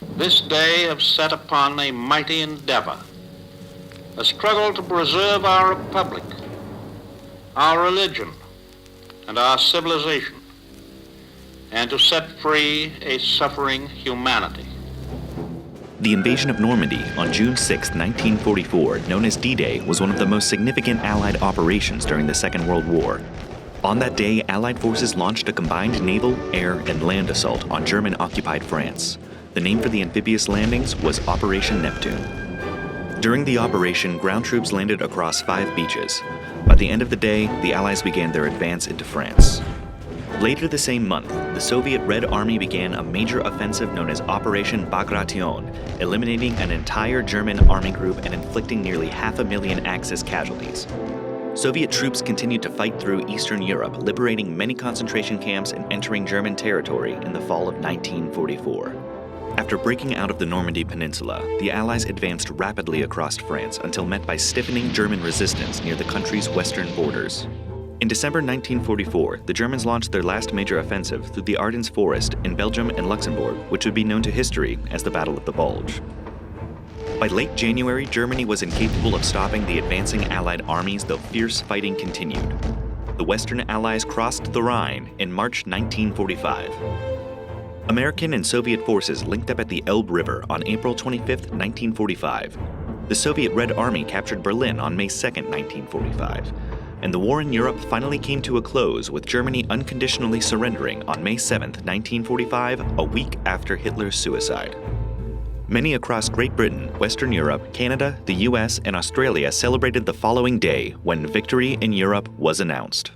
this day have set upon a mighty endeavor, a struggle to preserve our republic, our religion, and our civilization, and to set free a suffering humanity. The invasion of Normandy on June 6, 1944, known as D-Day, was one of the most significant Allied operations during the Second World War. On that day, Allied forces launched a combined naval, air, and land assault on German-occupied France. The name for the amphibious landings was Operation Neptune. During the operation, ground troops landed across 5 beaches. By the end of the day, the Allies began their advance into France. Later the same month, the Soviet Red Army began a major offensive known as Operation Bagration, eliminating an entire German army group and inflicting nearly 500,000 Axis casualties. Soviet troops continued to fight through Eastern Europe, liberating many concentration camps and entering German territory in the fall of 1944. After breaking out of the Normandy Peninsula, the Allies advanced rapidly across France until met by stiffening German resistance near the country's western borders. In December 1944, the Germans launched their last major offensive through the Ardennes Forest in Belgium and Luxembourg, which would be known to history as the Battle of the Bulge. By late January, Germany was incapable of stopping the advancing Allied armies, though fierce fighting continued. The Western Allies crossed the Rhine in March 1945. American and Soviet forces linked up at the Elbe River on April 25, 1945. The Soviet Red Army captured Berlin on May 2, 1945. And the war in Europe finally came to a close, with Germany unconditionally surrendering on May 7, 1945, a week after Hitler's suicide. Many across Great Britain, Western Europe, Canada, the US, and Australia celebrated the following day when victory in Europe was announced.